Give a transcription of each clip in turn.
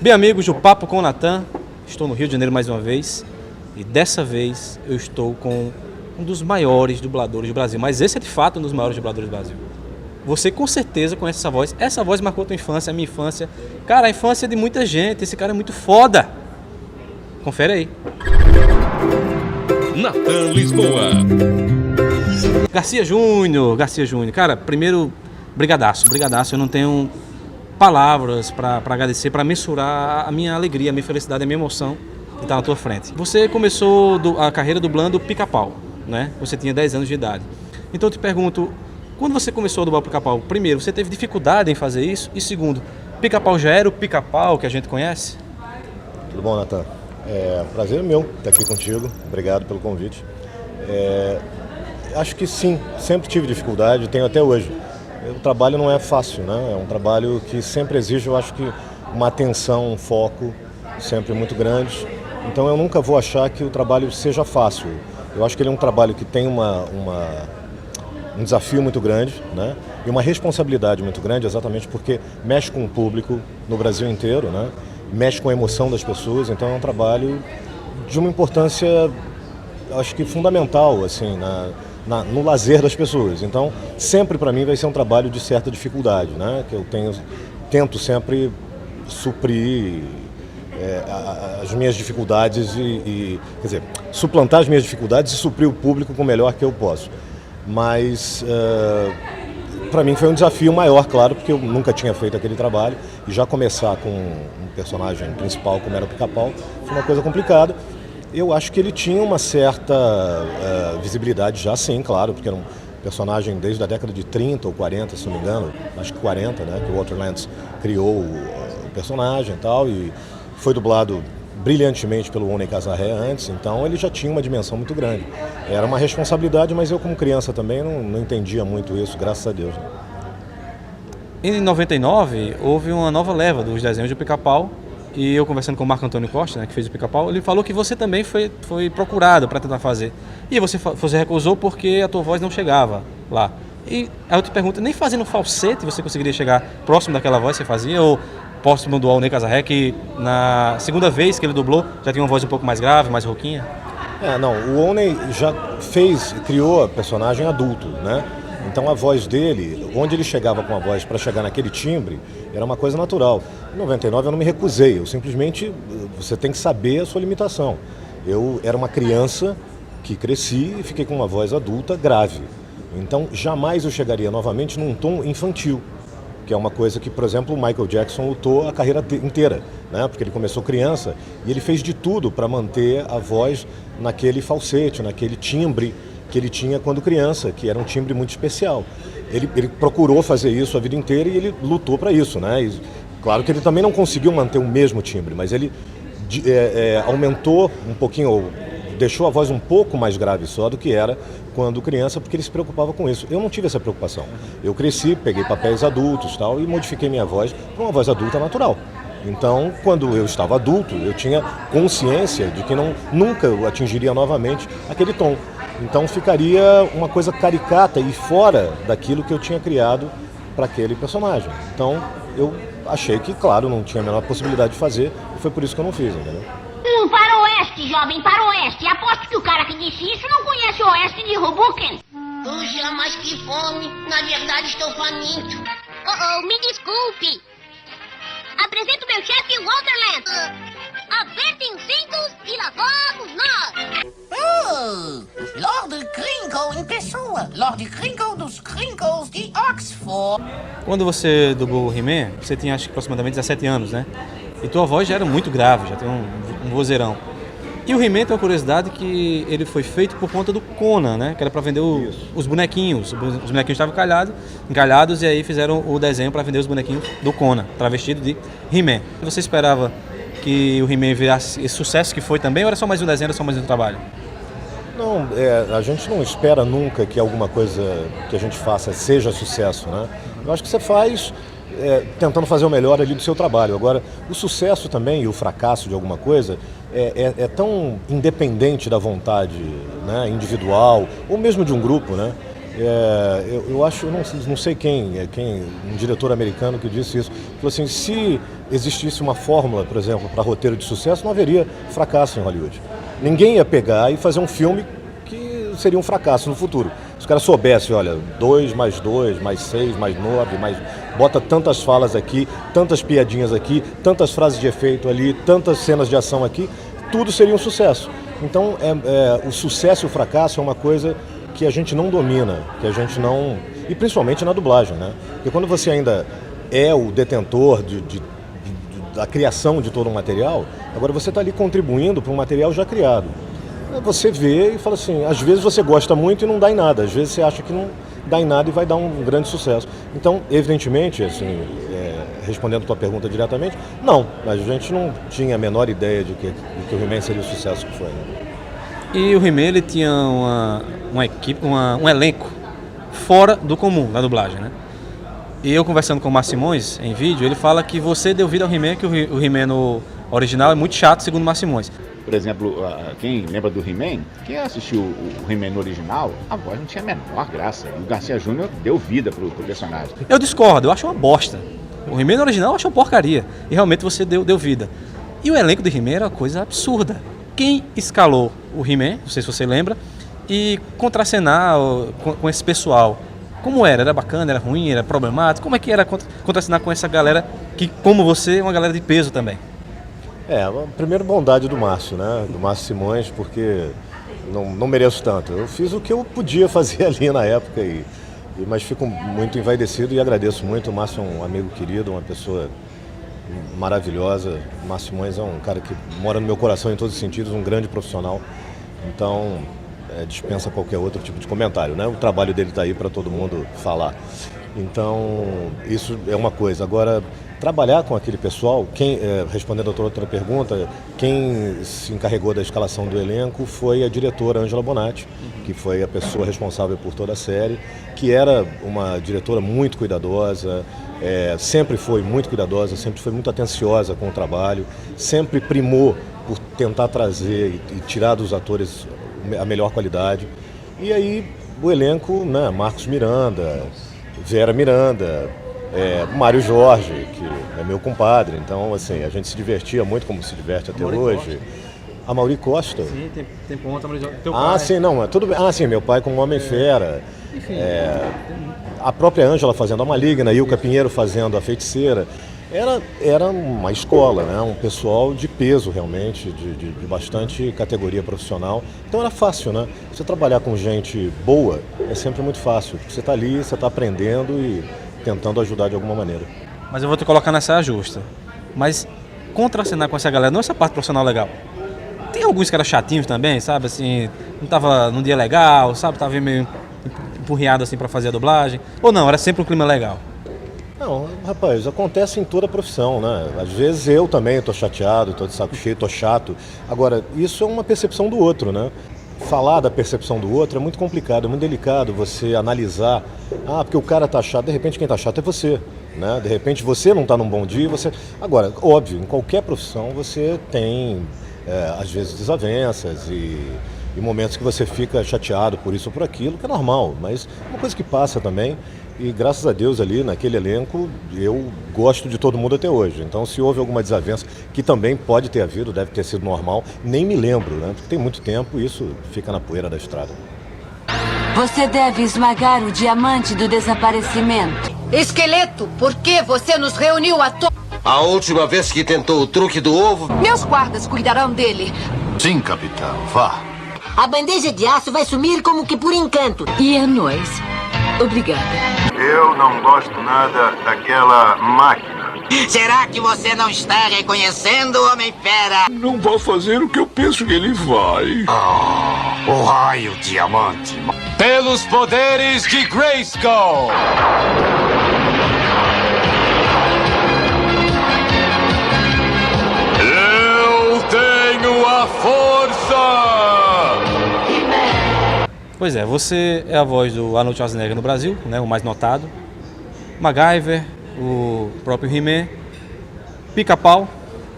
Bem, amigos do Papo com o Natan, estou no Rio de Janeiro mais uma vez e dessa vez eu estou com um dos maiores dubladores do Brasil, mas esse é de fato um dos maiores dubladores do Brasil. Você com certeza conhece essa voz marcou a tua infância, a minha infância, cara, a infância de muita gente, esse cara é muito foda. Confere aí. Natan Lisboa. Garcia Júnior, cara, primeiro, brigadaço, eu não tenho palavras para agradecer, para mensurar a minha alegria, a minha felicidade, a minha emoção de estar na tua frente. Você começou a carreira dublando Pica-Pau, né? Você tinha 10 anos de idade. Então eu te pergunto, quando você começou a dublar o Pica-Pau, primeiro, você teve dificuldade em fazer isso? E segundo, Pica-Pau já era o Pica-Pau que a gente conhece? Tudo bom, Natan? Prazer meu estar aqui contigo, obrigado pelo convite. Acho que sim, sempre tive dificuldade, tenho até hoje. O trabalho não é fácil, né? É um trabalho que sempre exige, eu acho que, uma atenção, um foco sempre muito grande. Então eu nunca vou achar que o trabalho seja fácil. Eu acho que ele é um trabalho que tem um desafio muito grande, né? E uma responsabilidade muito grande, exatamente porque mexe com o público no Brasil inteiro, né? Mexe com a emoção das pessoas, então é um trabalho de uma importância, acho que fundamental, assim, no lazer das pessoas. Então, sempre para mim vai ser um trabalho de certa dificuldade, né? Que eu tento sempre suprir as minhas dificuldades quer dizer, suplantar as minhas dificuldades e suprir o público com o melhor que eu posso. Mas para mim foi um desafio maior, claro, porque eu nunca tinha feito aquele trabalho e já começar com um personagem principal como era o Pica-Pau foi uma coisa complicada. Eu acho que ele tinha uma certa visibilidade já, sim, claro, porque era um personagem desde a década de 30 ou 40, se não me engano, acho que 40, né, que o Walter Lantz criou o personagem e tal, e foi dublado brilhantemente pelo Oney Casarré antes, então ele já tinha uma dimensão muito grande. Era uma responsabilidade, mas eu como criança também não entendia muito isso, graças a Deus. Né? Em 99, houve uma nova leva dos desenhos do Pica-Pau, e eu conversando com o Marco Antônio Costa, né, que fez o Pica-Pau, ele falou que você também foi procurado para tentar fazer. E você recusou porque a tua voz não chegava lá. E aí eu te pergunto, nem fazendo falsete você conseguiria chegar próximo daquela voz que você fazia? Ou próximo do Oney Casarré, que na segunda vez que ele dublou já tinha uma voz um pouco mais grave, mais rouquinha? Não, o Oney já criou a personagem adulto, né? Então a voz dele, onde ele chegava com a voz para chegar naquele timbre, era uma coisa natural. Em 99 eu não me recusei, eu simplesmente, você tem que saber a sua limitação. Eu era uma criança que cresci e fiquei com uma voz adulta grave. Então jamais eu chegaria novamente num tom infantil, que é uma coisa que, por exemplo, o Michael Jackson lutou a carreira inteira, né? Porque ele começou criança e ele fez de tudo para manter a voz naquele falsete, naquele timbre que ele tinha quando criança, que era um timbre muito especial. Ele procurou fazer isso a vida inteira e ele lutou para isso, né? E, claro que ele também não conseguiu manter o mesmo timbre, mas ele aumentou um pouquinho, ou deixou a voz um pouco mais grave só do que era quando criança, porque ele se preocupava com isso. Eu não tive essa preocupação. Eu cresci, peguei papéis adultos tal, e modifiquei minha voz para uma voz adulta natural. Então, quando eu estava adulto, eu tinha consciência de que nunca eu atingiria novamente aquele tom. Então ficaria uma coisa caricata e fora daquilo que eu tinha criado para aquele personagem. Então eu achei que, claro, não tinha a menor possibilidade de fazer e foi por isso que eu não fiz, entendeu? Para o oeste, jovem, para o oeste. Aposto que o cara que disse isso não conhece o oeste de Hoboken. Puxa, mas que fome. Na verdade, estou faminto. Me desculpe. Apresento meu chefe, Walter Lantz. Apertem os cintos e lá vamos nós. Lord Crinkle em pessoa. Lord Crinkle dos Crinkles de Oxford. Quando você dublou o He-Man, você tinha acho que aproximadamente 17 anos, né? E tua voz já era muito grave, já tem um vozeirão. E o He-Man tem uma curiosidade que ele foi feito por conta do Conan, né? Que era para vender os bonequinhos. Os bonequinhos estavam encalhados e aí fizeram o desenho para vender os bonequinhos do Conan, travestido de He-Man. Você esperava que o He-Man virasse esse sucesso que foi também ou era só mais um desenho, era só mais um trabalho? Não, a gente não espera nunca que alguma coisa que a gente faça seja sucesso, né? Eu acho que você faz tentando fazer o melhor ali do seu trabalho. Agora, o sucesso também e o fracasso de alguma coisa é tão independente da vontade, né, individual ou mesmo de um grupo, né? Eu acho, eu não sei quem, um diretor americano que disse isso, falou assim, se existisse uma fórmula, por exemplo, para roteiro de sucesso, não haveria fracasso em Hollywood. Ninguém ia pegar e fazer um filme que seria um fracasso no futuro. Se os caras soubessem, olha, 2 mais 2, mais 6, mais 9, mais... bota tantas falas aqui, tantas piadinhas aqui, tantas frases de efeito ali, tantas cenas de ação aqui, tudo seria um sucesso. Então, o sucesso e o fracasso é uma coisa que a gente não domina, que a gente não... E principalmente na dublagem, né? Porque quando você ainda é o detentor da criação de todo um material, agora você está ali contribuindo para um material já criado. Você vê e fala assim, às vezes você gosta muito e não dá em nada, às vezes você acha que não dá em nada e vai dar um grande sucesso. Então, evidentemente, assim, respondendo a tua pergunta diretamente, não, a gente não tinha a menor ideia de que o He-Man seria o sucesso que foi. E o He-Man, ele tinha uma equipe, um elenco fora do comum da dublagem, né? E eu conversando com o Márcio Simões em vídeo, ele fala que você deu vida ao He-Man, que o He-Man no original é muito chato, segundo o Márcio Simões. Por exemplo, quem lembra do He-Man, quem assistiu o He-Man no original, a voz não tinha a menor graça. E o Garcia Júnior deu vida pro personagem. Eu discordo, eu acho uma bosta. O He-Man no original eu acho uma porcaria. E realmente você deu vida. E o elenco do He-Man era uma coisa absurda. Quem escalou o He-Man, não sei se você lembra, e contracenar com esse pessoal? Como era? Era bacana, era ruim, era problemático? Como é que era contracenar com essa galera que, como você, é uma galera de peso também? A primeira bondade do Márcio, né? Do Márcio Simões, porque não mereço tanto. Eu fiz o que eu podia fazer ali na época, mas fico muito envaidecido e agradeço muito. O Márcio é um amigo querido, uma pessoa maravilhosa. O Márcio Simões é um cara que mora no meu coração em todos os sentidos, um grande profissional. Então, dispensa qualquer outro tipo de comentário, né? O trabalho dele está aí para todo mundo falar. Então, isso é uma coisa. Agora, trabalhar com aquele pessoal, respondendo a tua outra pergunta, quem se encarregou da escalação do elenco foi a diretora Angela Bonatti, que foi a pessoa responsável por toda a série, que era uma diretora muito cuidadosa, sempre foi muito cuidadosa, sempre foi muito atenciosa com o trabalho, sempre primou por tentar trazer e tirar dos atores a melhor qualidade. E aí o elenco, né, Marcos Miranda, Vera Miranda, Mário Jorge, que é meu compadre, então assim, a gente se divertia muito como se diverte até hoje. A Mauri Costa. Sim, tem ponta, mas teu pai. Ah, sim, não, tudo bem. Ah, sim, meu pai como Homem-Fera. Enfim. A própria Ângela fazendo a Maligna, Ilka Pinheiro fazendo a Feiticeira. Era uma escola, né? Um pessoal de peso realmente, de bastante categoria profissional. Então era fácil, né? Você trabalhar com gente boa é sempre muito fácil. Você está ali, você está aprendendo e tentando ajudar de alguma maneira. Mas eu vou te colocar nessa saia justa. Mas contracenar com essa galera, não essa parte profissional legal. Tem alguns caras chatinhos também, sabe? Assim, não tava num dia legal, sabe? Tava meio empurriado assim para fazer a dublagem. Ou não, era sempre um clima legal. Não, rapaz, acontece em toda a profissão, né? Às vezes eu também tô chateado, tô de saco cheio, tô chato. Agora, isso é uma percepção do outro, né? Falar da percepção do outro é muito complicado, é muito delicado você analisar. Ah, porque o cara tá chato, de repente quem tá chato é você, né? De repente você não tá num bom dia, você... Agora, óbvio, em qualquer profissão você tem, às vezes, desavenças e momentos que você fica chateado por isso ou por aquilo, que é normal, mas é uma coisa que passa também. E graças a Deus ali naquele elenco eu gosto de todo mundo até hoje. Então se houve alguma desavença, que também pode ter havido, deve ter sido normal, nem me lembro, né? Porque tem muito tempo e isso fica na poeira da estrada. Você deve esmagar o diamante do desaparecimento. Esqueleto, por que você nos reuniu à toa? A última vez que tentou o truque do ovo... Meus guardas cuidarão dele. Sim, capitão, vá. A bandeja de aço vai sumir como que por encanto. E é nóis. Obrigada. Eu não gosto nada daquela máquina. Será que você não está reconhecendo o Homem-Fera? Não vai fazer o que eu penso que ele vai. O raio diamante. Pelos poderes de Grayskull. Eu tenho a força. Pois é, você é a voz do Arnold Schwarzenegger no Brasil, né, o mais notado. MacGyver, o próprio He-Man, Pica-Pau,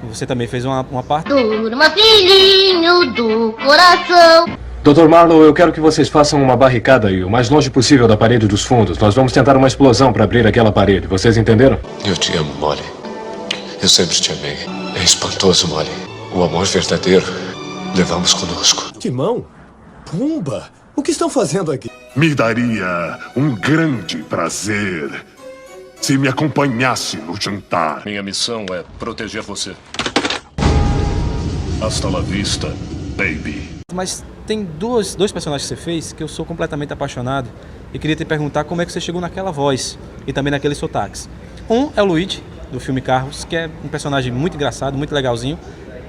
você também fez uma parte. Durma, filhinho do coração. Dr. Marlowe, eu quero que vocês façam uma barricada aí, o mais longe possível da parede dos fundos. Nós vamos tentar uma explosão para abrir aquela parede. Vocês entenderam? Eu te amo, Molly. Eu sempre te amei. É espantoso, Molly. O amor verdadeiro levamos conosco. Timão? Pumba! O que estão fazendo aqui? Me daria um grande prazer se me acompanhasse no jantar. Minha missão é proteger você. Hasta la vista, baby. Mas tem dois personagens que você fez que eu sou completamente apaixonado e queria te perguntar como é que você chegou naquela voz e também naqueles sotaques. Um é o Luigi, do filme Carros, que é um personagem muito engraçado, muito legalzinho,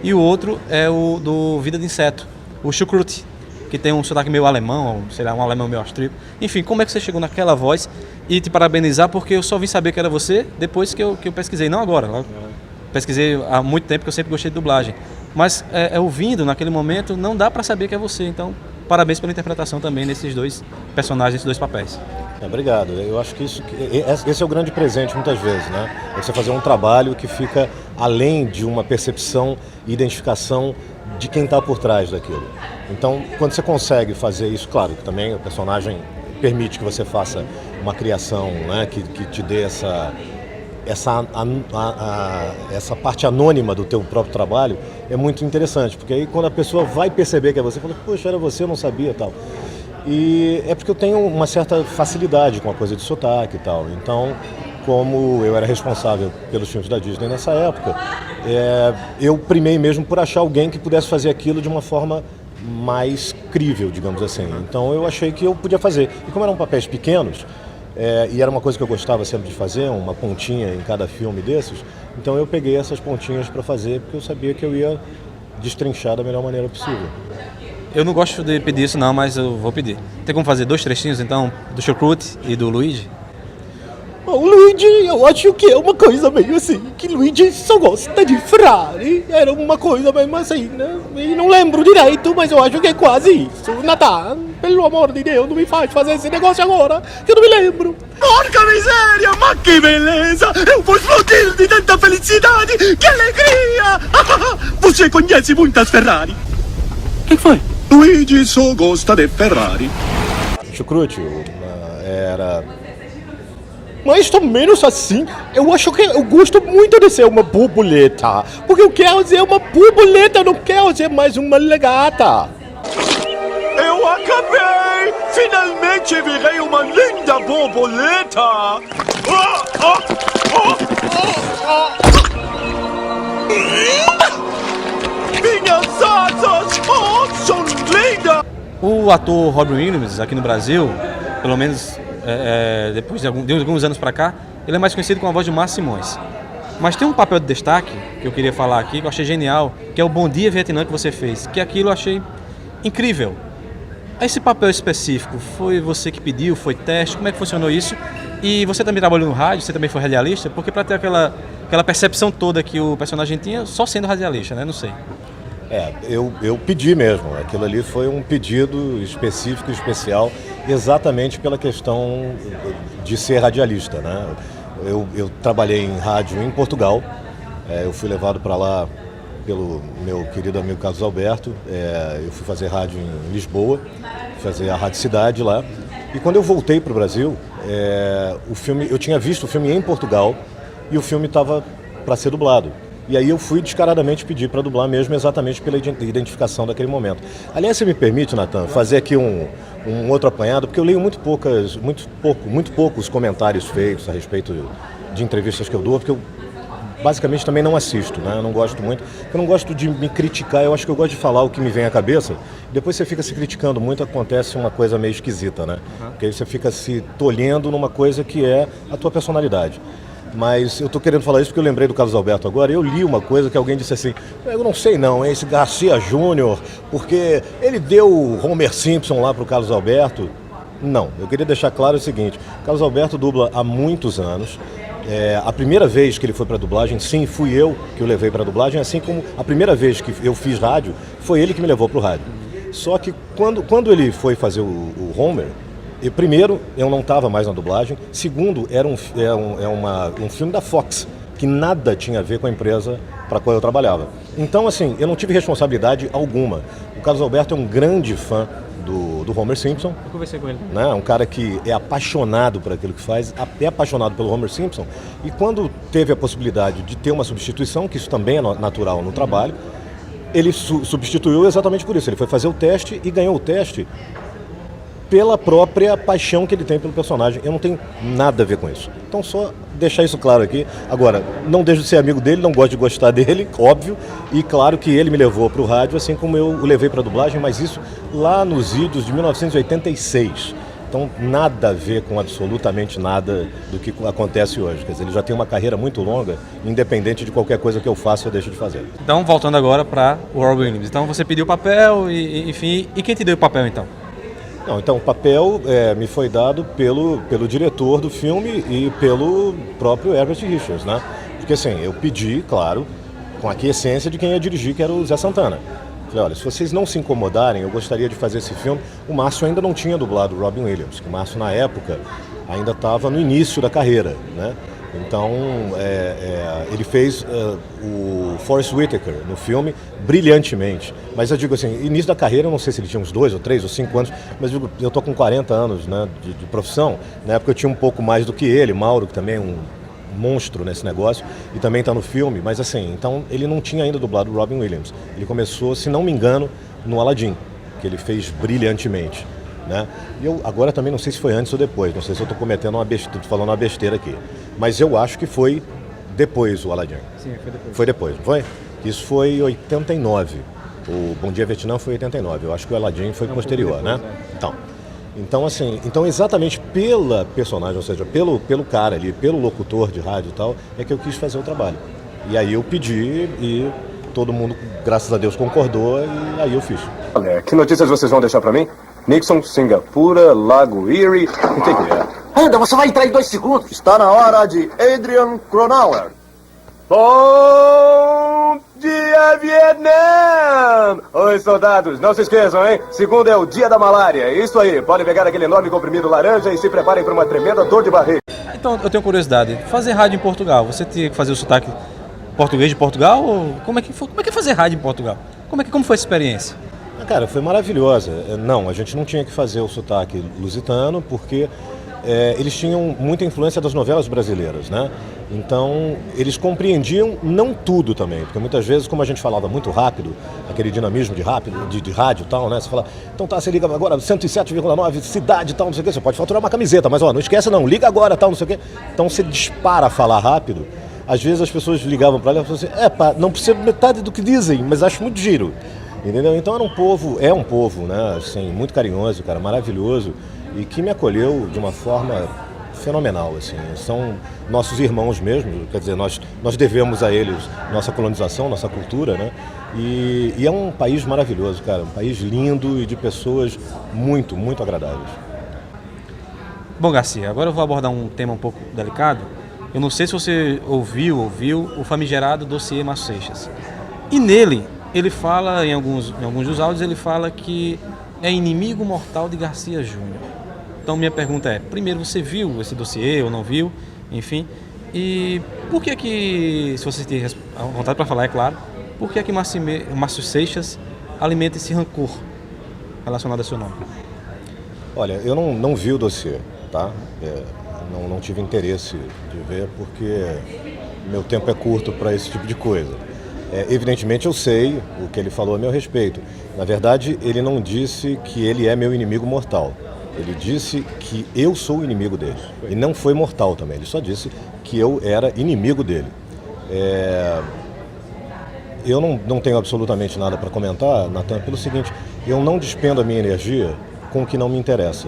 e o outro é o do Vida de Inseto, o Chucrute, que tem um sotaque meio alemão, sei lá, um alemão meio austríaco. Enfim, como é que você chegou naquela voz? E te parabenizar porque eu só vim saber que era você depois que eu pesquisei, não agora. Pesquisei há muito tempo, que eu sempre gostei de dublagem. Mas ouvindo naquele momento, não dá pra saber que é você. Então, parabéns pela interpretação também nesses dois personagens, nesses dois papéis. Obrigado. Eu acho que esse é o grande presente muitas vezes, né? É você fazer um trabalho que fica além de uma percepção e identificação de quem está por trás daquilo. Então, quando você consegue fazer isso, claro, que também o personagem permite que você faça uma criação, né, que te dê essa parte anônima do teu próprio trabalho, é muito interessante, porque aí quando a pessoa vai perceber que é você, fala, poxa, era você, eu não sabia, tal. E é porque eu tenho uma certa facilidade com a coisa de sotaque e tal. Então, como eu era responsável pelos filmes da Disney nessa época, eu primei mesmo por achar alguém que pudesse fazer aquilo de uma forma mais crível, digamos assim. Então eu achei que eu podia fazer. E como eram papéis pequenos, e era uma coisa que eu gostava sempre de fazer, uma pontinha em cada filme desses, então eu peguei essas pontinhas para fazer, porque eu sabia que eu ia destrinchar da melhor maneira possível. Eu não gosto de pedir isso não, mas eu vou pedir. Tem como fazer 2 trechinhos então, do Chucrute e do Luigi? O Luigi, eu acho que é uma coisa meio assim, que Luigi só gosta de Ferrari. Era uma coisa mesmo assim, né? E não lembro direito, mas eu acho que é quase isso. Nathan, pelo amor de Deus, não me faz fazer esse negócio agora, que eu não me lembro. Porca miséria, ma que beleza! Eu vou explodir de tanta felicidade! Que alegria! Você conhece muitas Ferrari? O que foi? Luigi só gosta de Ferrari. Chucrute era... Mais ou menos assim, eu acho que eu gosto muito de ser uma borboleta. Porque eu quero ser uma borboleta, não quero ser mais uma lagarta. Eu acabei! Finalmente virei uma linda borboleta! Minhas asas! São lindas! O ator Robin Williams, aqui no Brasil, pelo menos depois de alguns anos pra cá, ele é mais conhecido com a voz de Márcio Simões. Mas tem um papel de destaque que eu queria falar aqui, que eu achei genial, que é o Bom Dia Vietnã que você fez, que aquilo eu achei incrível. Esse papel específico, foi você que pediu, foi teste, como é que funcionou isso? E você também trabalhou no rádio, você também foi radialista, porque para ter aquela percepção toda que o personagem tinha, só sendo radialista, né? Não sei. Eu pedi mesmo, aquilo ali foi um pedido específico, especial, exatamente pela questão de ser radialista, né? Eu trabalhei em rádio em Portugal, eu fui levado para lá pelo meu querido amigo Carlos Alberto, eu fui fazer rádio em Lisboa, fazer a Rádio Cidade lá, e quando eu voltei para o Brasil, eu tinha visto o filme em Portugal e o filme estava para ser dublado. E aí eu fui descaradamente pedir para dublar mesmo, exatamente pela identificação daquele momento. Aliás, você me permite, Nathan, fazer aqui um outro apanhado, porque eu leio muito poucos comentários feitos a respeito de entrevistas que eu dou, porque eu basicamente também não assisto, né? Eu não gosto muito, eu não gosto de me criticar, eu acho que eu gosto de falar o que me vem à cabeça, depois você fica se criticando muito, acontece uma coisa meio esquisita, né? Porque aí você fica se tolhendo numa coisa que é a tua personalidade. Mas eu tô querendo falar isso porque eu lembrei do Carlos Alberto agora. Eu li uma coisa que alguém disse assim, eu não sei não, esse Garcia Júnior, porque ele deu o Homer Simpson lá pro Carlos Alberto. Não, eu queria deixar claro o seguinte, o Carlos Alberto dubla há muitos anos. A primeira vez que ele foi para dublagem, sim, fui eu que o levei para dublagem, assim como a primeira vez que eu fiz rádio, foi ele que me levou pro rádio. Só que quando ele foi fazer o Homer, primeiro, eu não estava mais na dublagem. Segundo, era um filme da Fox, que nada tinha a ver com a empresa para a qual eu trabalhava. Então, assim, eu não tive responsabilidade alguma. O Carlos Alberto é um grande fã do Homer Simpson. Eu conversei com ele. Né? Um cara que é apaixonado por aquilo que faz, é apaixonado pelo Homer Simpson. E quando teve a possibilidade de ter uma substituição, que isso também é natural no trabalho, ele substituiu exatamente por isso. Ele foi fazer o teste e ganhou o teste pela própria paixão que ele tem pelo personagem. Eu não tenho nada a ver com isso. Então, só deixar isso claro aqui. Agora, não deixo de ser amigo dele, não gosto de gostar dele, óbvio. E claro que ele me levou para o rádio, assim como eu o levei para a dublagem, mas isso lá nos idos de 1986. Então, nada a ver com absolutamente nada do que acontece hoje. Quer dizer, ele já tem uma carreira muito longa, independente de qualquer coisa que eu faça ou deixe de fazer. Então, voltando agora para o Robin Williams. Então, você pediu o papel, enfim. E quem te deu o papel, então? Não, então o papel me foi dado pelo diretor do filme e pelo próprio Herbert Richards, né? Porque assim, eu pedi, claro, com a aquiescência de quem ia dirigir, que era o Zé Santana. Falei, olha, se vocês não se incomodarem, eu gostaria de fazer esse filme. O Márcio ainda não tinha dublado o Robin Williams, que o Márcio, na época, ainda estava no início da carreira, né? Então, ele fez o Forest Whitaker no filme brilhantemente. Mas eu digo assim, início da carreira, eu não sei se ele tinha uns 2 ou 3 ou 5 anos, mas eu tô com 40 anos, né, de profissão. Na época eu tinha um pouco mais do que ele, Mauro, que também é um monstro nesse negócio, e também está no filme. Mas assim, então ele não tinha ainda dublado o Robin Williams. Ele começou, se não me engano, no Aladdin, que ele fez brilhantemente. Né? E eu agora também não sei se foi antes ou depois, não sei se eu estou cometendo uma besteira, tô falando uma besteira aqui, mas eu acho que foi depois o Aladdin. Sim, foi depois. Foi depois, não foi? Isso foi em 89, o Bom Dia Vietnã foi em 89, eu acho que o Aladdin foi posterior, depois, né? Então assim, exatamente pela personagem, ou seja, pelo cara ali, pelo locutor de rádio e tal, é que eu quis fazer o trabalho. E aí eu pedi e todo mundo, graças a Deus, concordou e aí eu fiz. Olha, que notícias vocês vão deixar pra mim? Nixon, Singapura, Lago Erie, o que é? Anda, você vai entrar em 2 segundos. Está na hora de Adrian Cronauer. Bom dia, Vietnã! Oi, soldados, não se esqueçam, hein? Segunda é o dia da malária. Isso aí, podem pegar aquele enorme comprimido laranja e se preparem para uma tremenda dor de barriga. Então, eu tenho curiosidade. Fazer rádio em Portugal, você tinha que fazer o sotaque português de Portugal? Ou como é que é fazer rádio em Portugal? Como foi essa experiência? Cara, foi maravilhosa. Não, a gente não tinha que fazer o sotaque lusitano, porque eles tinham muita influência das novelas brasileiras, né? Então, eles compreendiam não tudo também, porque muitas vezes, como a gente falava muito rápido, aquele dinamismo de rádio e tal, né? Você fala, então tá, você liga agora 107,9, cidade e tal, não sei o quê, você pode faturar uma camiseta, mas ó, não esquece não, liga agora tal, não sei o quê. Então, você dispara a falar rápido. Às vezes as pessoas ligavam para ela e falavam assim, pá, não percebo metade do que dizem, mas acho muito giro. Entendeu? Então é um povo, né, assim, muito carinhoso, cara, maravilhoso, e que me acolheu de uma forma fenomenal, assim. São nossos irmãos mesmo, quer dizer, nós devemos a eles nossa colonização, nossa cultura, né? E é um país maravilhoso, cara, um país lindo e de pessoas muito, muito agradáveis. Bom, Garcia, agora eu vou abordar um tema um pouco delicado. Eu não sei se você ouviu o famigerado dossiê Márcio Seixas. E nele, ele fala, em alguns dos áudios, ele fala que é inimigo mortal de Garcia Júnior. Então minha pergunta é, primeiro, você viu esse dossiê ou não viu? Enfim, e por que, se você tem vontade para falar, é claro, por que Márcio Seixas alimenta esse rancor relacionado a seu nome? Olha, eu não vi o dossiê, tá? Não tive interesse de ver, porque meu tempo é curto para esse tipo de coisa. Evidentemente eu sei o que ele falou a meu respeito. Na verdade, ele não disse que ele é meu inimigo mortal. Ele disse que eu sou o inimigo dele. E não foi mortal também. Ele só disse que eu era inimigo dele. Eu não tenho absolutamente nada para comentar, Natan, pelo seguinte, eu não despendo a minha energia com o que não me interessa.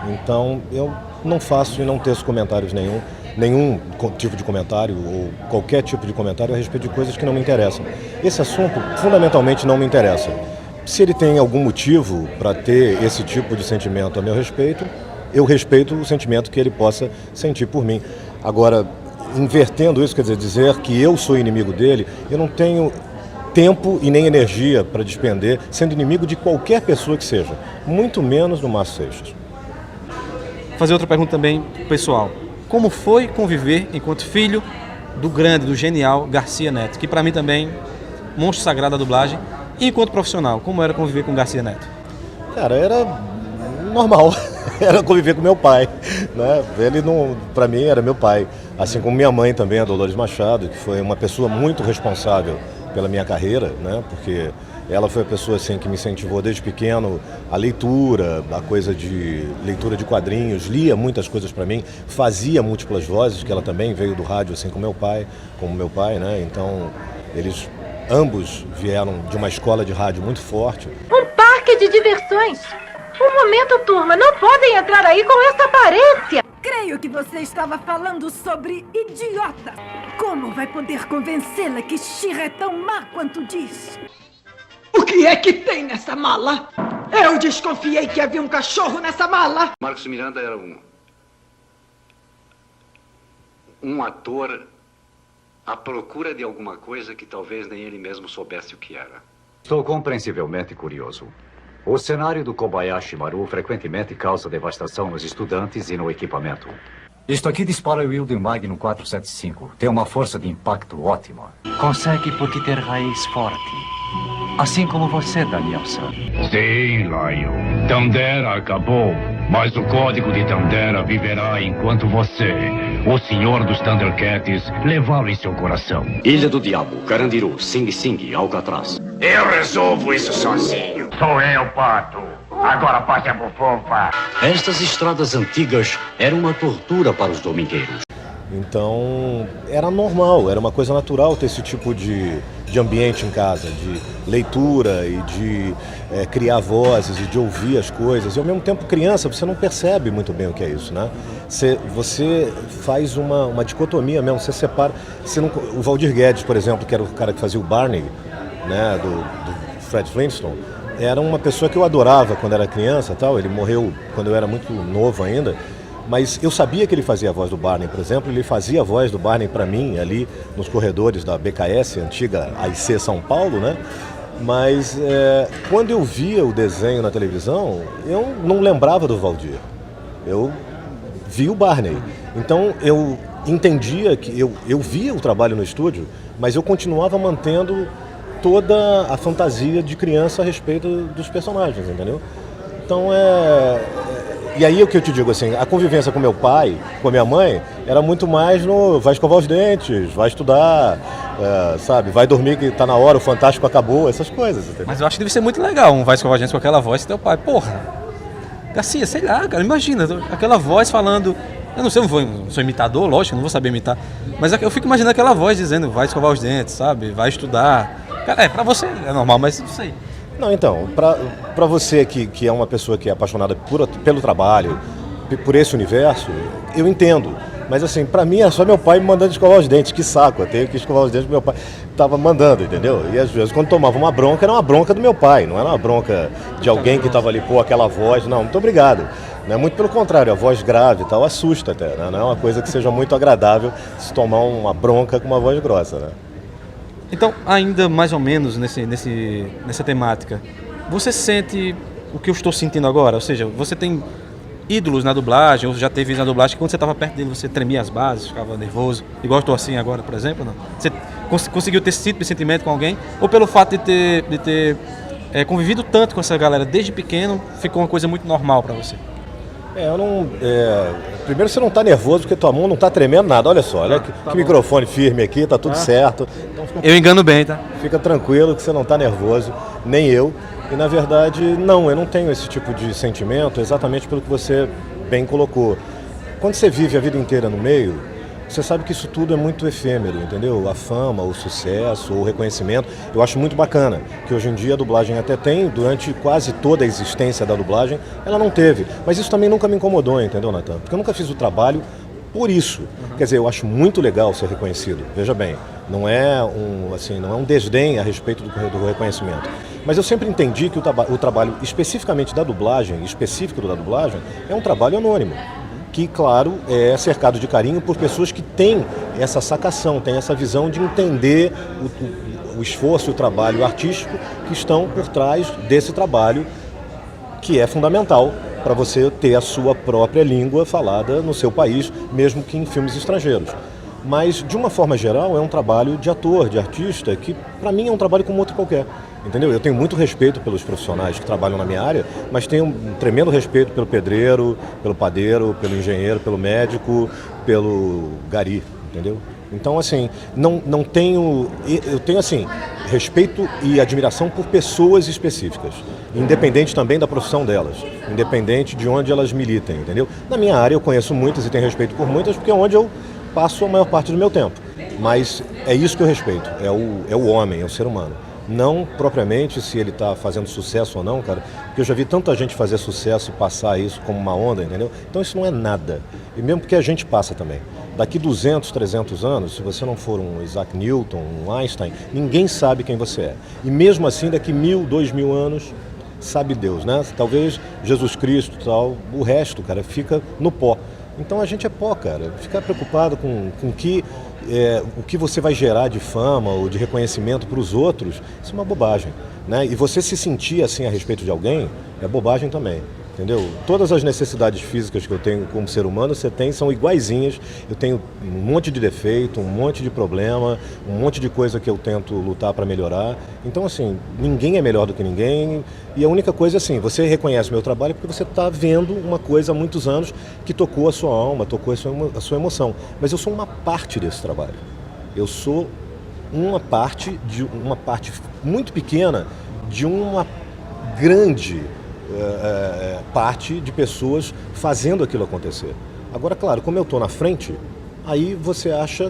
Então, eu não faço e não teço comentários nenhum tipo de comentário ou qualquer tipo de comentário a respeito de coisas que não me interessam. Esse assunto fundamentalmente não me interessa. Se ele tem algum motivo para ter esse tipo de sentimento a meu respeito, eu respeito o sentimento que ele possa sentir por mim. Agora, invertendo isso, quer dizer que eu sou inimigo dele, eu não tenho tempo e nem energia para despender sendo inimigo de qualquer pessoa que seja, muito menos do Márcio Seixas. Fazer outra pergunta também pessoal. Como foi conviver enquanto filho do grande, do genial Garcia Neto, que para mim também monstro sagrado da dublagem, e enquanto profissional, como era conviver com Garcia Neto? Cara, era normal, era conviver com meu pai, né? Ele não, para mim era meu pai, assim como minha mãe também, a Dolores Machado, que foi uma pessoa muito responsável pela minha carreira, né? Porque ela foi a pessoa assim que me incentivou desde pequeno a leitura, a coisa de leitura de quadrinhos, lia muitas coisas para mim, fazia múltiplas vozes, que ela também veio do rádio assim como meu pai, né? Então eles ambos vieram de uma escola de rádio muito forte. Um parque de diversões. Um momento, turma, não podem entrar aí com essa aparência. Creio que você estava falando sobre idiota. Como vai poder convencê-la que She-Ra é tão má quanto diz? O que é que tem nessa mala? Eu desconfiei que havia um cachorro nessa mala. Marcos Miranda era um ator à procura de alguma coisa que talvez nem ele mesmo soubesse o que era. Estou compreensivelmente curioso. O cenário do Kobayashi Maru frequentemente causa devastação nos estudantes e no equipamento. Isto aqui dispara o Wilden Magnum 475. Tem uma força de impacto ótima. Consegue porque ter raiz forte. Assim como você, Danielson. Sim, Lion. Tandera acabou, mas o código de Tandera viverá enquanto você, o senhor dos Thundercats, levá-lo em seu coração. Ilha do Diabo, Carandiru, Sing Sing, Alcatraz. Eu resolvo isso sozinho. Sou eu, Pato. Agora passe a bufunfa. Estas estradas antigas eram uma tortura para os domingueiros. Então, era normal, era uma coisa natural ter esse tipo de ambiente em casa, de leitura e de criar vozes e de ouvir as coisas. E ao mesmo tempo, criança, você não percebe muito bem o que é isso, né? Você faz uma dicotomia mesmo, você separa. O Valdir Guedes, por exemplo, que era o cara que fazia o Barney, né, do Fred Flintstone, era uma pessoa que eu adorava quando era criança, tal. Ele morreu quando eu era muito novo ainda. Mas eu sabia que ele fazia a voz do Barney, por exemplo, ele fazia a voz do Barney para mim ali nos corredores da BKS, antiga AIC São Paulo, né? Mas quando eu via o desenho na televisão, eu não lembrava do Valdir. Eu vi o Barney. Então eu entendia que eu via o trabalho no estúdio, mas eu continuava mantendo toda a fantasia de criança a respeito dos personagens, entendeu? Então E aí o que eu te digo assim, a convivência com meu pai, com a minha mãe, era muito mais no vai escovar os dentes, vai estudar, sabe, vai dormir que tá na hora, o Fantástico acabou, essas coisas. Entendeu? Mas eu acho que deve ser muito legal um vai escovar os dentes com aquela voz do teu pai. Porra, Garcia, sei lá, cara, imagina, aquela voz falando, eu não sei, não sou imitador, lógico, não vou saber imitar, mas eu fico imaginando aquela voz dizendo vai escovar os dentes, sabe, vai estudar. Cara, pra você é normal, mas não sei. Não, então, para você que é uma pessoa que é apaixonada pelo trabalho, por esse universo, eu entendo. Mas assim, para mim era só meu pai me mandando escovar os dentes, que saco, eu tenho que escovar os dentes que meu pai estava mandando, entendeu? E às vezes quando tomava uma bronca, era uma bronca do meu pai, não era uma bronca de alguém que estava ali, pô, aquela voz, não, muito obrigado. Né? Muito pelo contrário, a voz grave e tal assusta até, né? Não é uma coisa que seja muito agradável se tomar uma bronca com uma voz grossa, né? Então, ainda mais ou menos nessa temática, você sente o que eu estou sentindo agora? Ou seja, você tem ídolos na dublagem, ou já teve na dublagem, que quando você estava perto dele você tremia as bases, ficava nervoso, igual eu estou assim agora, por exemplo? Não? Você conseguiu ter esse tipo de sentimento com alguém? Ou pelo fato de ter convivido tanto com essa galera desde pequeno, ficou uma coisa muito normal para você? Primeiro você não está nervoso porque tua mão não está tremendo nada. Olha só, olha que microfone firme aqui, tá tudo certo. Então eu engano bem, tá? Fica tranquilo que você não está nervoso, nem eu. E na verdade, não, eu não tenho esse tipo de sentimento exatamente pelo que você bem colocou. Quando você vive a vida inteira no meio, você sabe que isso tudo é muito efêmero, entendeu? A fama, o sucesso, o reconhecimento, eu acho muito bacana, que hoje em dia a dublagem até tem, durante quase toda a existência da dublagem, ela não teve. Mas isso também nunca me incomodou, entendeu, Natan? Porque eu nunca fiz o trabalho por isso. Quer dizer, eu acho muito legal ser reconhecido, veja bem, não é um desdém a respeito do reconhecimento. Mas eu sempre entendi que o trabalho especificamente da dublagem, específico da dublagem, é um trabalho anônimo. Que, claro, é cercado de carinho por pessoas que têm essa sacação, têm essa visão de entender o esforço e o trabalho artístico que estão por trás desse trabalho, que é fundamental para você ter a sua própria língua falada no seu país, mesmo que em filmes estrangeiros. Mas, de uma forma geral, é um trabalho de ator, de artista, que para mim é um trabalho como outro qualquer. entendeu? Eu tenho muito respeito pelos profissionais que trabalham na minha área, mas tenho um tremendo respeito pelo pedreiro, pelo padeiro, pelo engenheiro, pelo médico, pelo gari, entendeu? Então, assim, não tenho... Eu tenho, assim, respeito e admiração por pessoas específicas, independente também da profissão delas, independente de onde elas militem, entendeu? Na minha área eu conheço muitas e tenho respeito por muitas, porque é onde eu passo a maior parte do meu tempo. Mas é isso que eu respeito, é o homem, é o ser humano. Não propriamente se ele está fazendo sucesso ou não, cara, porque eu já vi tanta gente fazer sucesso e passar isso como uma onda, entendeu? Então isso não é nada, e mesmo porque a gente passa também. Daqui 200, 300 anos, se você não for um Isaac Newton, um Einstein, ninguém sabe quem você é. E mesmo assim, daqui 1000, 2000 anos, sabe Deus, né? Talvez Jesus Cristo e tal, o resto, cara, fica no pó. Então a gente é pó, cara. Ficar preocupado com o que você vai gerar de fama ou de reconhecimento para os outros, isso é uma bobagem, né? E você se sentir assim a respeito de alguém, é bobagem também. Entendeu? Todas as necessidades físicas que eu tenho como ser humano, você tem, são iguaizinhas. Eu tenho um monte de defeito, um monte de problema, um monte de coisa que eu tento lutar para melhorar. Então, assim, ninguém é melhor do que ninguém. E a única coisa, assim, você reconhece meu trabalho porque você está vendo uma coisa há muitos anos que tocou a sua alma, tocou a sua emoção. Mas eu sou uma parte desse trabalho. Eu sou uma parte muito pequena de uma grande... parte de pessoas fazendo aquilo acontecer. Agora, claro, como eu estou na frente, aí você acha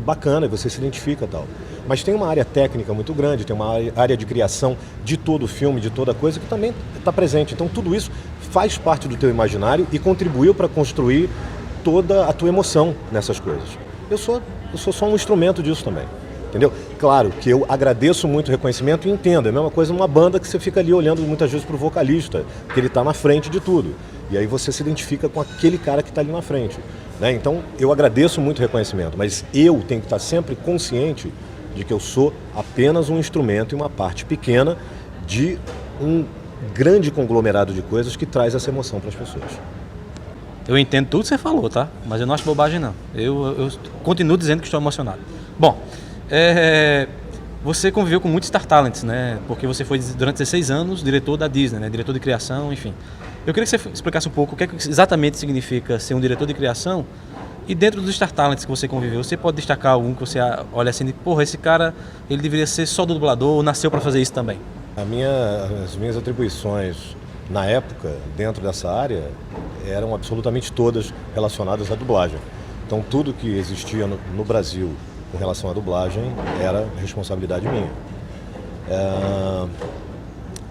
bacana, você se identifica e tal. Mas tem uma área técnica muito grande, tem uma área de criação de todo o filme, de toda coisa, que também está presente. Então tudo isso faz parte do teu imaginário e contribuiu para construir toda a tua emoção nessas coisas. Eu sou só um instrumento disso também. Entendeu? Claro que eu agradeço muito o reconhecimento e entendo. É a mesma coisa numa banda que você fica ali olhando muitas vezes para o vocalista, porque ele está na frente de tudo. E aí você se identifica com aquele cara que está ali na frente, né? Então eu agradeço muito o reconhecimento, mas eu tenho que estar sempre consciente de que eu sou apenas um instrumento e uma parte pequena de um grande conglomerado de coisas que traz essa emoção para as pessoas. Eu entendo tudo que você falou, tá? Mas eu não acho bobagem, não. Eu continuo dizendo que estou emocionado. Bom... você conviveu com muitos Star Talents, né? Porque você foi durante 16 anos diretor da Disney, né? Diretor de criação, enfim. Eu queria que você explicasse um pouco o que exatamente significa ser um diretor de criação e dentro dos Star Talents que você conviveu, você pode destacar algum que você olha assim de, porra, esse cara, ele deveria ser só do dublador ou nasceu para fazer isso também? As minhas atribuições na época, dentro dessa área, eram absolutamente todas relacionadas à dublagem. Então tudo que existia no Brasil com relação à dublagem, era responsabilidade minha.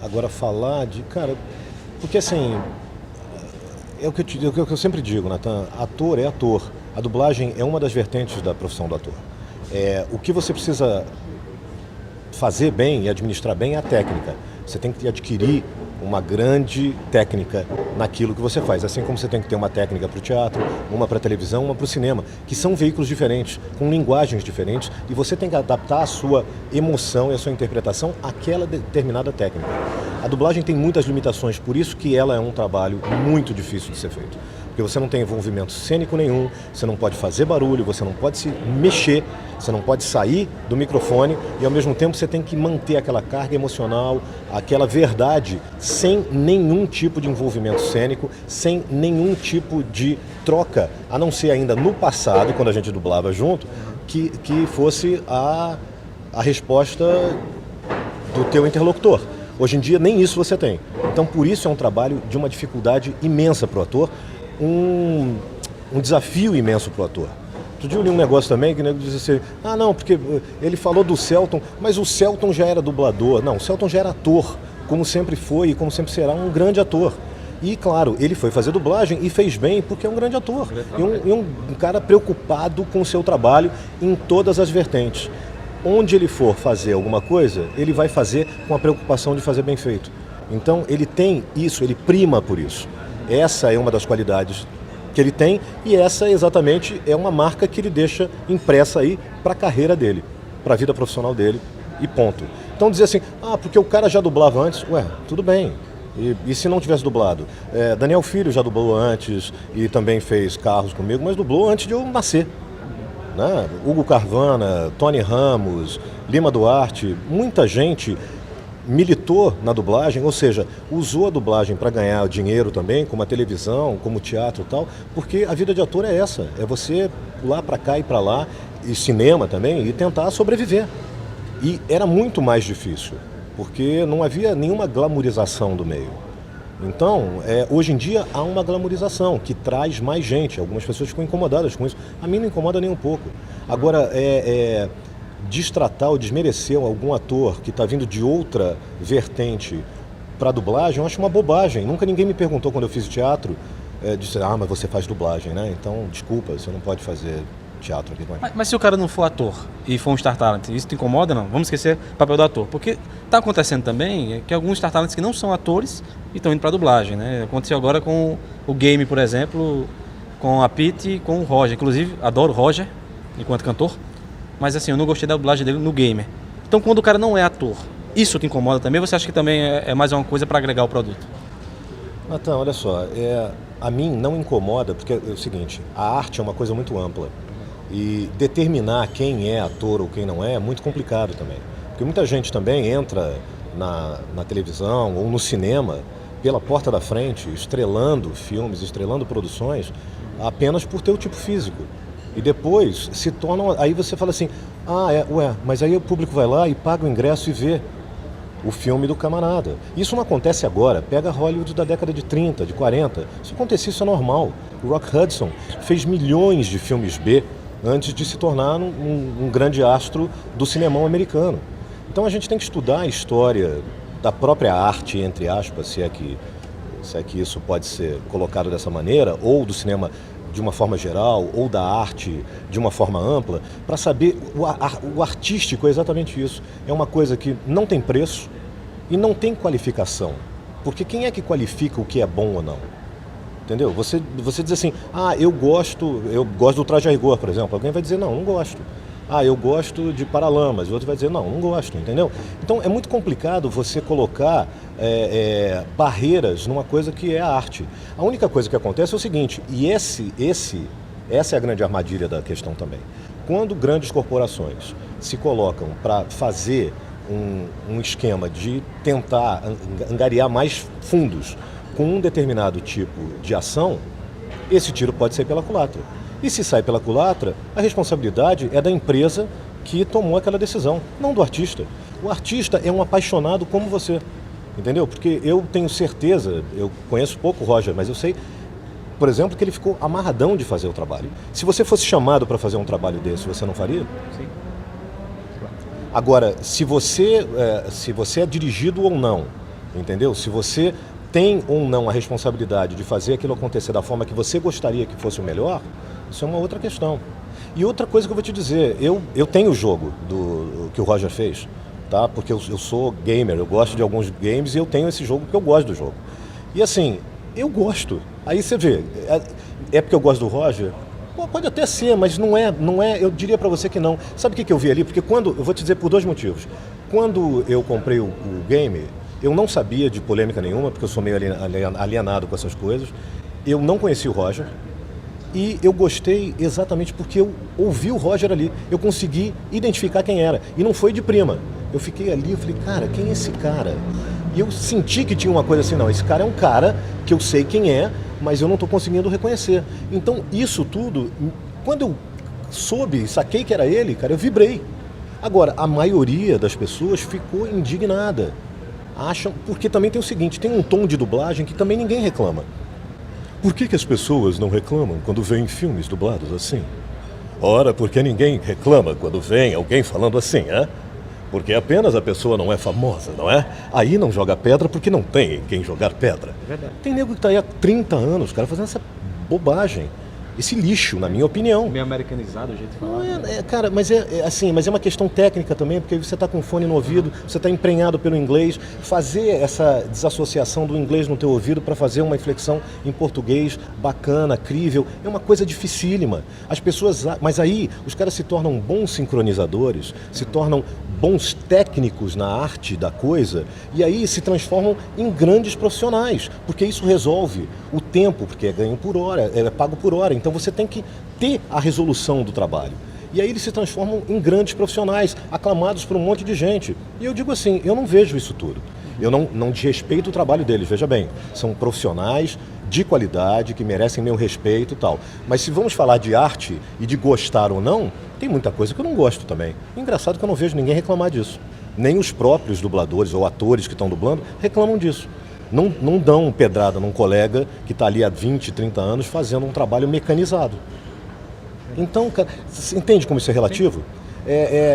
Agora falar de... Cara, porque assim, é o que eu sempre digo, Nathan, ator é ator. A dublagem é uma das vertentes da profissão do ator. O que você precisa fazer bem e administrar bem é a técnica. Você tem que adquirir uma grande técnica naquilo que você faz, assim como você tem que ter uma técnica para o teatro, uma para a televisão, uma para o cinema, que são veículos diferentes, com linguagens diferentes, e você tem que adaptar a sua emoção e a sua interpretação àquela determinada técnica. A dublagem tem muitas limitações, por isso que ela é um trabalho muito difícil de ser feito. Porque você não tem envolvimento cênico nenhum, você não pode fazer barulho, você não pode se mexer, você não pode sair do microfone e ao mesmo tempo você tem que manter aquela carga emocional, aquela verdade, sem nenhum tipo de envolvimento cênico, sem nenhum tipo de troca, a não ser ainda no passado, quando a gente dublava junto, que fosse a resposta do teu interlocutor. Hoje em dia nem isso você tem. Então por isso é um trabalho de uma dificuldade imensa para o ator, um desafio imenso para o ator. Outro dia eu li um negócio também que o nego diz assim, não, porque ele falou do Selton, mas o Selton já era dublador. Não, o Selton já era ator, como sempre foi e como sempre será um grande ator. E claro, ele foi fazer dublagem e fez bem porque é um grande ator. E um cara preocupado com o seu trabalho em todas as vertentes. Onde ele for fazer alguma coisa, ele vai fazer com a preocupação de fazer bem feito. Então ele tem isso, ele prima por isso. Essa é uma das qualidades que ele tem e essa exatamente é uma marca que ele deixa impressa aí para a carreira dele, para a vida profissional dele e ponto. Então dizer assim, porque o cara já dublava antes, tudo bem. E se não tivesse dublado? Daniel Filho já dublou antes e também fez Carros comigo, mas dublou antes de eu nascer. Né? Hugo Carvana, Tony Ramos, Lima Duarte, muita gente militou na dublagem, ou seja, usou a dublagem para ganhar dinheiro também, como a televisão, como o teatro e tal, porque a vida de ator é essa, é você pular para cá e para lá, e cinema também, e tentar sobreviver. E era muito mais difícil, porque não havia nenhuma glamorização do meio. Então, hoje em dia há uma glamorização que traz mais gente, algumas pessoas ficam incomodadas com isso, a mim não incomoda nem um pouco. Agora, destratar ou desmerecer algum ator que está vindo de outra vertente para dublagem, eu acho uma bobagem. Nunca ninguém me perguntou quando eu fiz teatro, disse, mas você faz dublagem, né? Então, desculpa, você não pode fazer teatro aqui com a gente. Mas se o cara não for ator e for um Star Talent, isso te incomoda, não? Vamos esquecer o papel do ator. Porque está acontecendo também que alguns Star Talents que não são atores estão indo para dublagem, né? Aconteceu agora com o Game, por exemplo, com a Pete e com o Roger. Inclusive, adoro o Roger enquanto cantor, mas assim, eu não gostei da dublagem dele no Gamer. Então, quando o cara não é ator, isso te incomoda também? Você acha que também é mais uma coisa para agregar o produto? Então, olha só, a mim não incomoda, porque é o seguinte, a arte é uma coisa muito ampla. E determinar quem é ator ou quem não é muito complicado também. Porque muita gente também entra na televisão ou no cinema pela porta da frente, estrelando filmes, estrelando produções, apenas por ter o tipo físico. E depois se tornam... Aí você fala assim, mas aí o público vai lá e paga o ingresso e vê o filme do camarada. Isso não acontece agora. Pega Hollywood da década de 30, de 40. Se acontecer, isso é normal. O Rock Hudson fez milhões de filmes B antes de se tornar um grande astro do cinemão americano. Então a gente tem que estudar a história da própria arte, entre aspas, se é que isso pode ser colocado dessa maneira, ou do cinema de uma forma geral, ou da arte de uma forma ampla, para saber o artístico é exatamente isso. É uma coisa que não tem preço e não tem qualificação. Porque quem é que qualifica o que é bom ou não? Entendeu? Você diz assim, eu gosto do Traje a Rigor, por exemplo. Alguém vai dizer, não gosto. Eu gosto de Paralamas. O outro vai dizer, não gosto, entendeu? Então é muito complicado você colocar barreiras numa coisa que é a arte. A única coisa que acontece é o seguinte, e essa é a grande armadilha da questão também. Quando grandes corporações se colocam para fazer um esquema de tentar angariar mais fundos com um determinado tipo de ação, esse tiro pode sair pela culatra. E se sai pela culatra, a responsabilidade é da empresa que tomou aquela decisão, não do artista. O artista é um apaixonado como você, entendeu? Porque eu tenho certeza, eu conheço pouco o Roger, mas eu sei, por exemplo, que ele ficou amarradão de fazer o trabalho. Se você fosse chamado para fazer um trabalho desse, você não faria? Sim. Agora, se você é dirigido ou não, entendeu? Se você tem ou não a responsabilidade de fazer aquilo acontecer da forma que você gostaria que fosse o melhor, isso é uma outra questão. E outra coisa que eu vou te dizer, eu tenho o jogo que o Roger fez, tá? Porque eu sou gamer, eu gosto de alguns games e eu tenho esse jogo porque eu gosto do jogo. E assim, eu gosto. Aí você vê, é porque eu gosto do Roger? Pode até ser, mas não é, eu diria pra você que não. Sabe o que eu vi ali? Porque eu vou te dizer por dois motivos. Quando eu comprei o game, eu não sabia de polêmica nenhuma, porque eu sou meio alienado com essas coisas. Eu não conhecia o Roger. E eu gostei exatamente porque eu ouvi o Roger ali. Eu consegui identificar quem era. E não foi de prima. Eu fiquei ali, eu falei, cara, quem é esse cara? E eu senti que tinha uma coisa assim, não, esse cara é um cara que eu sei quem é, mas eu não estou conseguindo reconhecer. Então, isso tudo, quando eu soube, saquei que era ele, cara, eu vibrei. Agora, a maioria das pessoas ficou indignada. Acham, porque também tem o seguinte, tem um tom de dublagem que também ninguém reclama. Por que as pessoas não reclamam quando veem filmes dublados assim? Ora, porque ninguém reclama quando vem alguém falando assim, é? Porque apenas a pessoa não é famosa, não é? Aí não joga pedra porque não tem quem jogar pedra. É verdade. Tem nego que tá aí há 30 anos, cara, fazendo essa bobagem. Esse lixo, na minha opinião. Meio americanizado o jeito de falar. Não cara, mas é uma questão técnica também, porque você está com fone no ouvido, você está emprenhado pelo inglês. Fazer essa desassociação do inglês no teu ouvido para fazer uma inflexão em português bacana, crível, é uma coisa dificílima. As pessoas, mas aí os caras se tornam bons sincronizadores, se tornam bons técnicos na arte da coisa, e aí se transformam em grandes profissionais, porque isso resolve o tempo, porque é ganho por hora, é pago por hora. Então você tem que ter a resolução do trabalho. E aí eles se transformam em grandes profissionais, aclamados por um monte de gente. E eu digo assim, eu não vejo isso tudo. Eu não desrespeito o trabalho deles, veja bem. São profissionais de qualidade, que merecem meu respeito e tal. Mas se vamos falar de arte e de gostar ou não, tem muita coisa que eu não gosto também. Engraçado que eu não vejo ninguém reclamar disso. Nem os próprios dubladores ou atores que estão dublando reclamam disso. Não dão pedrada num colega que está ali há 20, 30 anos fazendo um trabalho mecanizado. Então, cara, você entende como isso é relativo?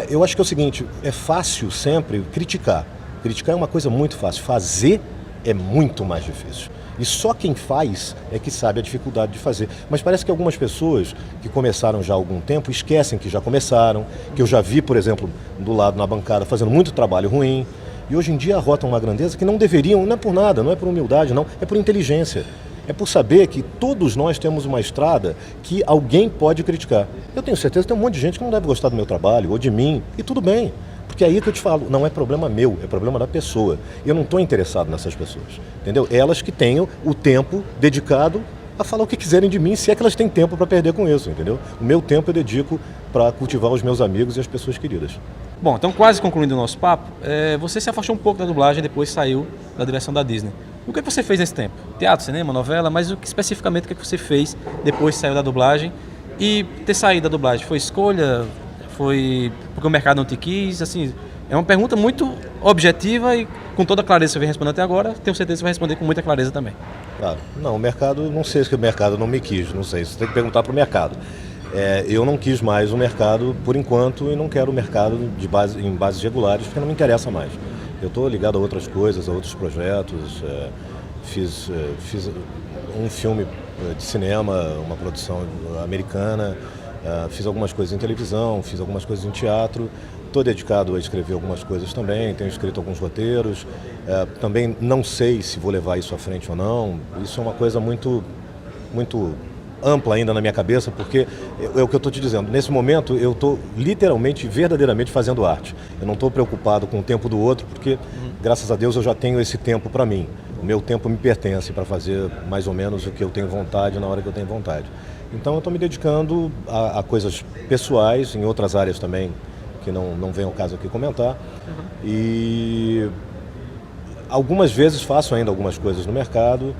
Eu acho que é o seguinte, é fácil sempre criticar. Criticar é uma coisa muito fácil, fazer é muito mais difícil. E só quem faz é que sabe a dificuldade de fazer. Mas parece que algumas pessoas que começaram já há algum tempo esquecem que já começaram, que eu já vi, por exemplo, do lado na bancada, fazendo muito trabalho ruim. E hoje em dia arrotam uma grandeza que não deveriam, não é por nada, não é por humildade, não, é por inteligência. É por saber que todos nós temos uma estrada que alguém pode criticar. Eu tenho certeza que tem um monte de gente que não deve gostar do meu trabalho ou de mim, e tudo bem. Porque é aí que eu te falo, não é problema meu, é problema da pessoa. Eu não estou interessado nessas pessoas, entendeu? Elas que tenham o tempo dedicado a falar o que quiserem de mim, se é que elas têm tempo para perder com isso, entendeu? O meu tempo eu dedico para cultivar os meus amigos e as pessoas queridas. Bom, então quase concluindo o nosso papo, você se afastou um pouco da dublagem e depois saiu da direção da Disney. O que você fez nesse tempo? Teatro, cinema, novela, mas especificamente o que você fez depois que saiu da dublagem? E ter saído da dublagem, foi escolha? Foi porque o mercado não te quis? Assim, é uma pergunta muito objetiva e com toda a clareza que você vem respondendo até agora, tenho certeza que você vai responder com muita clareza também. Claro, não, o mercado, não sei se o mercado não me quis, não sei, você tem que perguntar para o mercado. Eu não quis mais o mercado por enquanto e não quero o mercado em bases regulares porque não me interessa mais. Eu estou ligado a outras coisas, a outros projetos, fiz um filme de cinema, uma produção americana, fiz algumas coisas em televisão, fiz algumas coisas em teatro, estou dedicado a escrever algumas coisas também, tenho escrito alguns roteiros, também não sei se vou levar isso à frente ou não, isso é uma coisa muito ampla ainda na minha cabeça, porque é o que eu estou te dizendo, nesse momento eu estou literalmente, verdadeiramente fazendo arte. Eu não estou preocupado com o tempo do outro, porque graças a Deus eu já tenho esse tempo para mim. O meu tempo me pertence para fazer mais ou menos o que eu tenho vontade na hora que eu tenho vontade. Então eu estou me dedicando a coisas pessoais, em outras áreas também, que não vem ao caso aqui comentar. E algumas vezes faço ainda algumas coisas no mercado,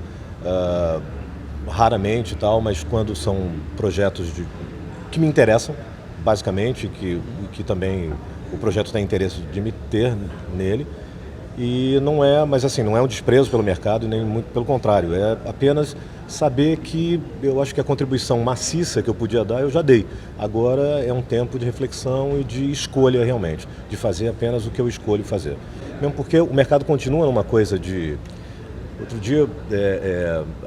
raramente e tal, mas quando são projetos que me interessam, basicamente, que também o projeto tem interesse de me ter nele. E não é, mas assim, não é um desprezo pelo mercado, nem muito pelo contrário, é apenas saber que eu acho que a contribuição maciça que eu podia dar, eu já dei. Agora é um tempo de reflexão e de escolha realmente, de fazer apenas o que eu escolho fazer. Mesmo porque o mercado continua numa coisa de... Outro dia,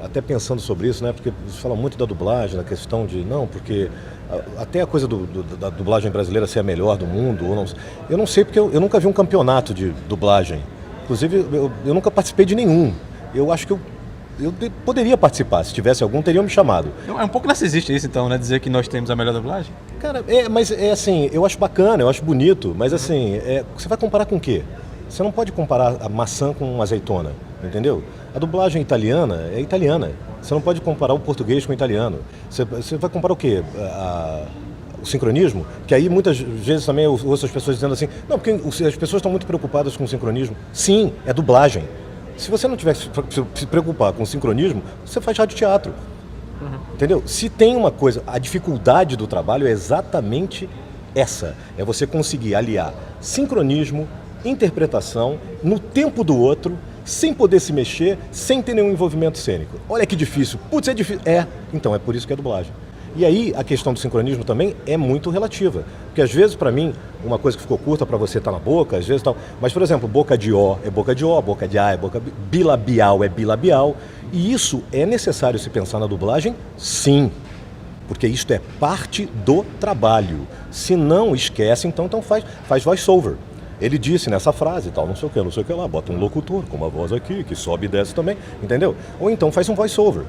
até pensando sobre isso, né, porque você fala muito da dublagem, da questão de, não, porque até a coisa da dublagem brasileira ser a melhor do mundo, ou não, eu não sei porque eu nunca vi um campeonato de dublagem. Inclusive, eu nunca participei de nenhum. Eu acho que eu poderia participar, se tivesse algum, teriam me chamado. É um pouco narcisista isso então, né, dizer que nós temos a melhor dublagem? Cara, mas assim, eu acho bacana, eu acho bonito, mas assim, você vai comparar com o quê? Você não pode comparar a maçã com uma azeitona, entendeu? A dublagem italiana é italiana. Você não pode comparar o português com o italiano. Você vai comparar o quê? O sincronismo? Que aí muitas vezes também eu ouço as pessoas dizendo assim, não, porque as pessoas estão muito preocupadas com o sincronismo. Sim, é dublagem. Se você não tiver que se preocupar com o sincronismo, você faz radioteatro. Entendeu? Se tem uma coisa, a dificuldade do trabalho é exatamente essa. É você conseguir aliar sincronismo, interpretação, no tempo do outro, sem poder se mexer, sem ter nenhum envolvimento cênico. Olha que difícil. Putz, é difícil. Então, é por isso que é dublagem. E aí, a questão do sincronismo também é muito relativa. Porque às vezes, para mim, uma coisa que ficou curta para você tá na boca, às vezes tal. Mas, por exemplo, boca de O é boca de O, boca de A é boca bilabial é bilabial. E isso é necessário se pensar na dublagem? Sim. Porque isto é parte do trabalho. Se não esquece, então faz voice-over. Ele disse nessa frase e tal, não sei o que lá, bota um locutor com uma voz aqui, que sobe e desce também, entendeu? Ou então faz um voice-over.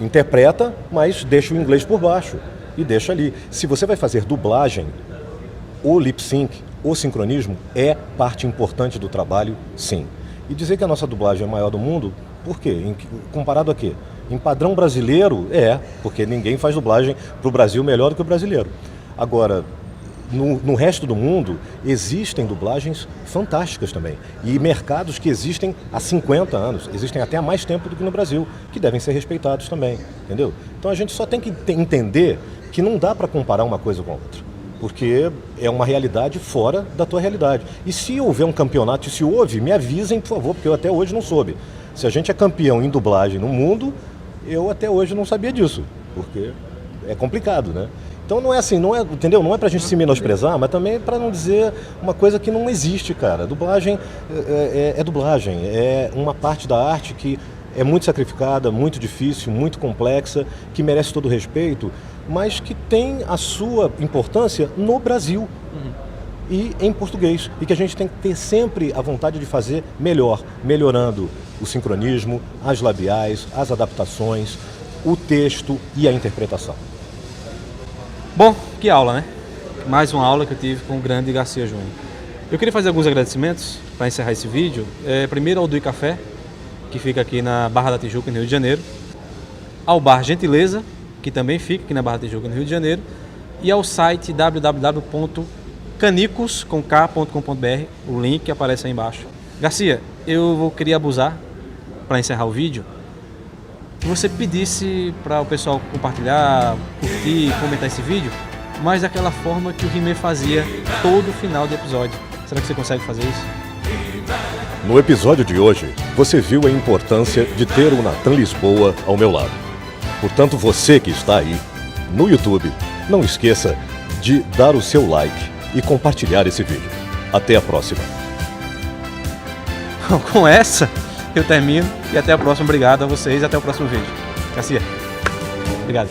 Interpreta, mas deixa o inglês por baixo e deixa ali. Se você vai fazer dublagem, o lip-sync, o sincronismo é parte importante do trabalho, sim. E dizer que a nossa dublagem é a maior do mundo, por quê? Comparado a quê? Em padrão brasileiro, porque ninguém faz dublagem para o Brasil melhor do que o brasileiro. Agora, no resto do mundo existem dublagens fantásticas também. E mercados que existem há 50 anos, existem até há mais tempo do que no Brasil, que devem ser respeitados também, entendeu? Então a gente só tem que entender que não dá para comparar uma coisa com a outra, porque é uma realidade fora da tua realidade. E se houver um campeonato, e se houve, me avisem, por favor, porque eu até hoje não soube. Se a gente é campeão em dublagem no mundo, eu até hoje não sabia disso, porque é complicado, né? Então não é assim, não é, entendeu? Não é pra gente se menosprezar, mas também é pra não dizer uma coisa que não existe, cara. Dublagem é dublagem, é uma parte da arte que é muito sacrificada, muito difícil, muito complexa, que merece todo o respeito, mas que tem a sua importância no Brasil e em português. E que a gente tem que ter sempre a vontade de fazer melhor, melhorando o sincronismo, as labiais, as adaptações, o texto e a interpretação. Bom, que aula, né? Mais uma aula que eu tive com o grande Garcia Júnior. Eu queria fazer alguns agradecimentos para encerrar esse vídeo. Primeiro ao Dui Café, que fica aqui na Barra da Tijuca, no Rio de Janeiro. Ao Bar Gentileza, que também fica aqui na Barra da Tijuca, no Rio de Janeiro. E ao site www.canicos.com.br, o link aparece aí embaixo. Garcia, eu queria abusar, para encerrar o vídeo, que você pedisse para o pessoal compartilhar, curtir, comentar esse vídeo, mas daquela forma que o He-Man fazia todo final de episódio. Será que você consegue fazer isso? No episódio de hoje, você viu a importância de ter o Nathan Lisboa ao meu lado. Portanto, você que está aí no YouTube, não esqueça de dar o seu like e compartilhar esse vídeo. Até a próxima. Com essa, eu termino e até a próxima. Obrigado a vocês e até o próximo vídeo. Garcia, obrigado.